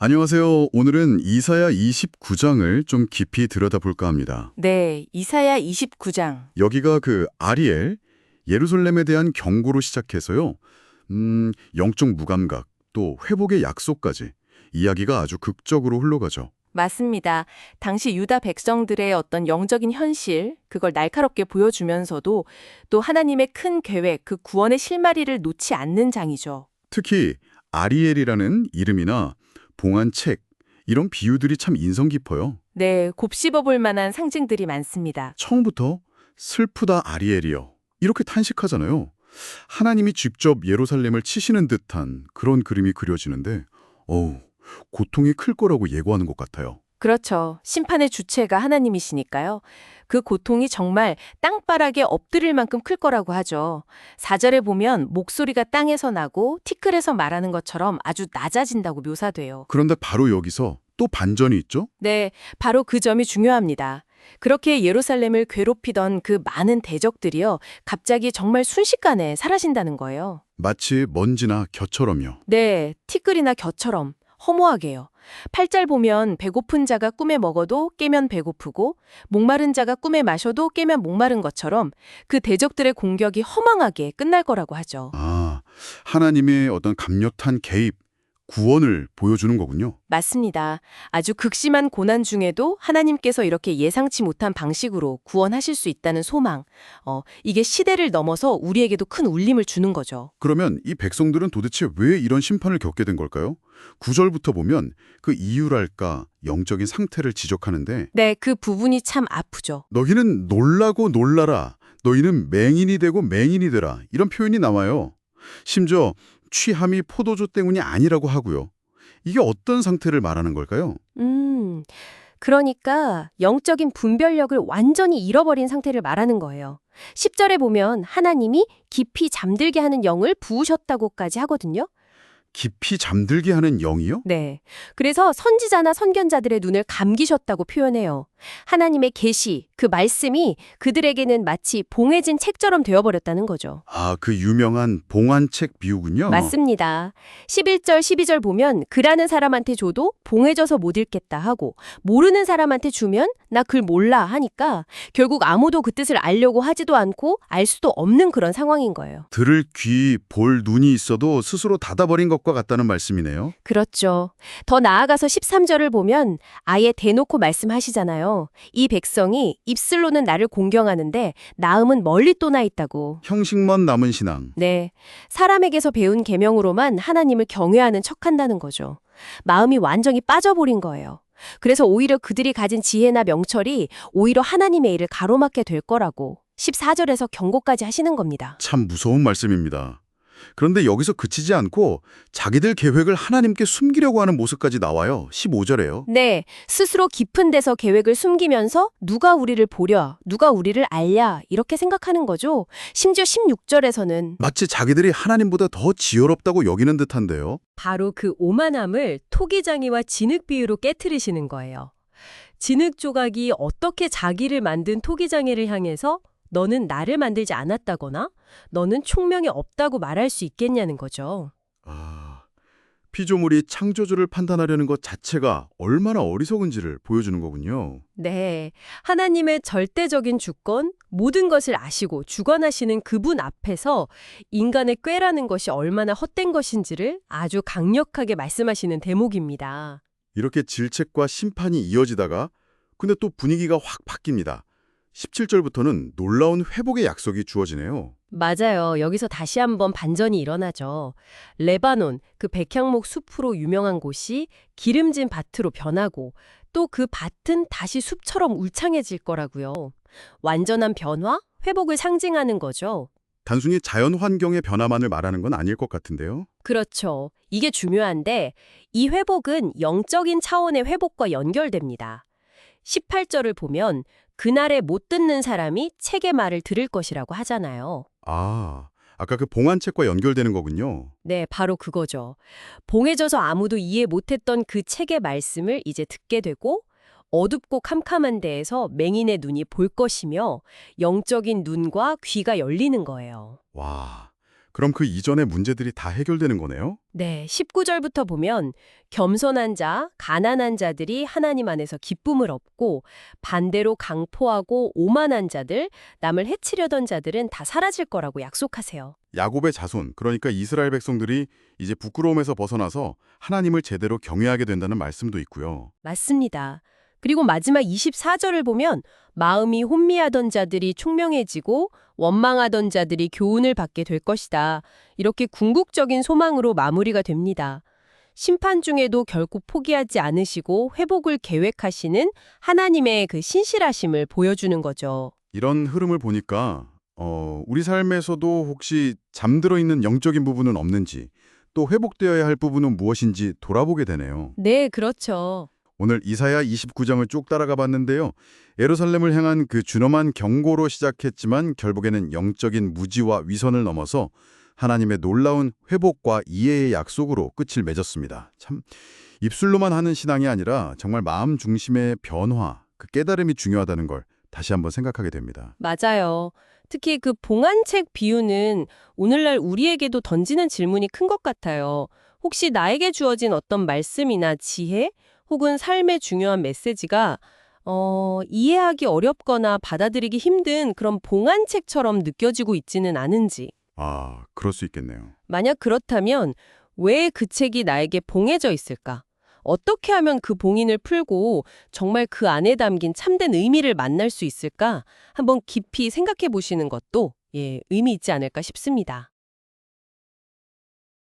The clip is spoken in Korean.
안녕하세요. 오늘은 이사야 29장을 좀 깊이 들여다볼까 합니다. 네, 이사야 29장. 여기가 그 아리엘, 예루살렘에 대한 경고로 시작해서요. 영적 무감각, 또 회복의 약속까지 이야기가 아주 극적으로 흘러가죠. 맞습니다. 당시 유다 백성들의 어떤 영적인 현실, 그걸 날카롭게 보여주면서도 또 하나님의 큰 계획, 그 구원의 실마리를 놓지 않는 장이죠. 특히 아리엘이라는 이름이나 봉한 책, 이런 비유들이 참 인상 깊어요. 네, 곱씹어 볼 만한 상징들이 많습니다. 처음부터 슬프다 아리엘이여 이렇게 탄식하잖아요. 하나님이 직접 예루살렘을 치시는 듯한 그런 그림이 그려지는데 고통이 클 거라고 예고하는 것 같아요. 그렇죠. 심판의 주체가 하나님이시니까요. 그 고통이 정말 땅바닥에 엎드릴 만큼 클 거라고 하죠. 4절에 보면 목소리가 땅에서 나고 티끌에서 말하는 것처럼 아주 낮아진다고 묘사돼요. 그런데 바로 여기서 또 반전이 있죠? 네, 바로 그 점이 중요합니다. 그렇게 예루살렘을 괴롭히던 그 많은 대적들이요, 갑자기 정말 순식간에 사라진다는 거예요. 마치 먼지나 겨처럼요. 네, 티끌이나 겨처럼 허무하게요. 8절 보면 배고픈 자가 꿈에 먹어도 깨면 배고프고 목마른 자가 꿈에 마셔도 깨면 목마른 것처럼 그 대적들의 공격이 허망하게 끝날 거라고 하죠. 하나님의 어떤 강력한 개입, 구원을 보여주는 거군요. 맞습니다. 아주 극심한 고난 중에도 하나님께서 이렇게 예상치 못한 방식으로 구원하실 수 있다는 소망. 이게 시대를 넘어서 우리에게도 큰 울림을 주는 거죠. 그러면 이 백성들은 도대체 왜 이런 심판을 겪게 된 걸까요? 9절부터 보면 그 이유랄까 영적인 상태를 지적하는데 네, 그 부분이 참 아프죠. 너희는 놀라고 놀라라. 너희는 맹인이 되고 맹인이 되라. 이런 표현이 나와요. 심지어 취함이 포도주 때문이 아니라고 하고요. 이게 어떤 상태를 말하는 걸까요? 그러니까 영적인 분별력을 완전히 잃어버린 상태를 말하는 거예요. 10절에 보면 하나님이 깊이 잠들게 하는 영을 부으셨다고까지 하거든요. 깊이 잠들게 하는 영이요? 네. 그래서 선지자나 선견자들의 눈을 감기셨다고 표현해요. 하나님의 계시, 그 말씀이 그들에게는 마치 봉해진 책처럼 되어버렸다는 거죠. 그 유명한 봉안책 비유군요. 맞습니다. 11절, 12절 보면 글하는 사람한테 줘도 봉해져서 못 읽겠다 하고 모르는 사람한테 주면 나 글 몰라 하니까 결국 아무도 그 뜻을 알려고 하지도 않고 알 수도 없는 그런 상황인 거예요. 들을 귀, 볼 눈이 있어도 스스로 닫아버린 것과 같다는 말씀이네요. 그렇죠. 더 나아가서 13절을 보면 아예 대놓고 말씀하시잖아요. 이 백성이 입술로는 나를 공경하는데 나음은 멀리 떠나 있다고. 형식만 남은 신앙. 네. 사람에게서 배운 계명으로만 하나님을 경외하는 척한다는 거죠. 마음이 완전히 빠져버린 거예요. 그래서 오히려 그들이 가진 지혜나 명철이 오히려 하나님의 일을 가로막게 될 거라고 14절에서 경고까지 하시는 겁니다. 참 무서운 말씀입니다. 그런데 여기서 그치지 않고 자기들 계획을 하나님께 숨기려고 하는 모습까지 나와요. 15절에요. 네, 스스로 깊은 데서 계획을 숨기면서 누가 우리를 보려, 누가 우리를 알랴 이렇게 생각하는 거죠. 심지어 16절에서는 마치 자기들이 하나님보다 더 지혜롭다고 여기는 듯한데요. 바로 그 오만함을 토기장이와 진흙 비유로 깨트리시는 거예요. 진흙 조각이 어떻게 자기를 만든 토기장이를 향해서 너는 나를 만들지 않았다거나 너는 총명이 없다고 말할 수 있겠냐는 거죠. 피조물이 창조주를 판단하려는 것 자체가 얼마나 어리석은지를 보여주는 거군요. 네, 하나님의 절대적인 주권, 모든 것을 아시고 주관하시는 그분 앞에서 인간의 꾀라는 것이 얼마나 헛된 것인지를 아주 강력하게 말씀하시는 대목입니다. 이렇게 질책과 심판이 이어지다가 근데 또 분위기가 확 바뀝니다. 17절부터는 놀라운 회복의 약속이 주어지네요. 맞아요. 여기서 다시 한번 반전이 일어나죠. 레바논, 그 백향목 숲으로 유명한 곳이 기름진 밭으로 변하고 또 그 밭은 다시 숲처럼 울창해질 거라고요. 완전한 변화, 회복을 상징하는 거죠. 단순히 자연 환경의 변화만을 말하는 건 아닐 것 같은데요. 그렇죠. 이게 중요한데 이 회복은 영적인 차원의 회복과 연결됩니다. 18절을 보면 그날에 못 듣는 사람이 책의 말을 들을 것이라고 하잖아요. 아까 그 봉안책과 연결되는 거군요. 네, 바로 그거죠. 봉해져서 아무도 이해 못했던 그 책의 말씀을 이제 듣게 되고 어둡고 캄캄한 데에서 맹인의 눈이 볼 것이며 영적인 눈과 귀가 열리는 거예요. 와, 그럼 그 이전의 문제들이 다 해결되는 거네요? 네, 19절부터 보면 겸손한 자, 가난한 자들이 하나님 안에서 기쁨을 얻고 반대로 강포하고 오만한 자들, 남을 해치려던 자들은 다 사라질 거라고 약속하세요. 야곱의 자손, 그러니까 이스라엘 백성들이 이제 부끄러움에서 벗어나서 하나님을 제대로 경외하게 된다는 말씀도 있고요. 맞습니다. 그리고 마지막 24절을 보면 마음이 혼미하던 자들이 총명해지고 원망하던 자들이 교훈을 받게 될 것이다. 이렇게 궁극적인 소망으로 마무리가 됩니다. 심판 중에도 결국 포기하지 않으시고 회복을 계획하시는 하나님의 그 신실하심을 보여주는 거죠. 이런 흐름을 보니까 우리 삶에서도 혹시 잠들어 있는 영적인 부분은 없는지 또 회복되어야 할 부분은 무엇인지 돌아보게 되네요. 네, 그렇죠. 오늘 이사야 29장을 쭉 따라가 봤는데요. 예루살렘을 향한 그 준엄한 경고로 시작했지만 결국에는 영적인 무지와 위선을 넘어서 하나님의 놀라운 회복과 이해의 약속으로 끝을 맺었습니다. 참 입술로만 하는 신앙이 아니라 정말 마음 중심의 변화, 그 깨달음이 중요하다는 걸 다시 한번 생각하게 됩니다. 맞아요. 특히 그 봉안책 비유는 오늘날 우리에게도 던지는 질문이 큰 것 같아요. 혹시 나에게 주어진 어떤 말씀이나 지혜 혹은 삶의 중요한 메시지가 이해하기 어렵거나 받아들이기 힘든 그런 봉안책처럼 느껴지고 있지는 않은지. 아, 그럴 수 있겠네요. 만약 그렇다면 왜 그 책이 나에게 봉해져 있을까? 어떻게 하면 그 봉인을 풀고 정말 그 안에 담긴 참된 의미를 만날 수 있을까? 한번 깊이 생각해 보시는 것도 의미 있지 않을까 싶습니다.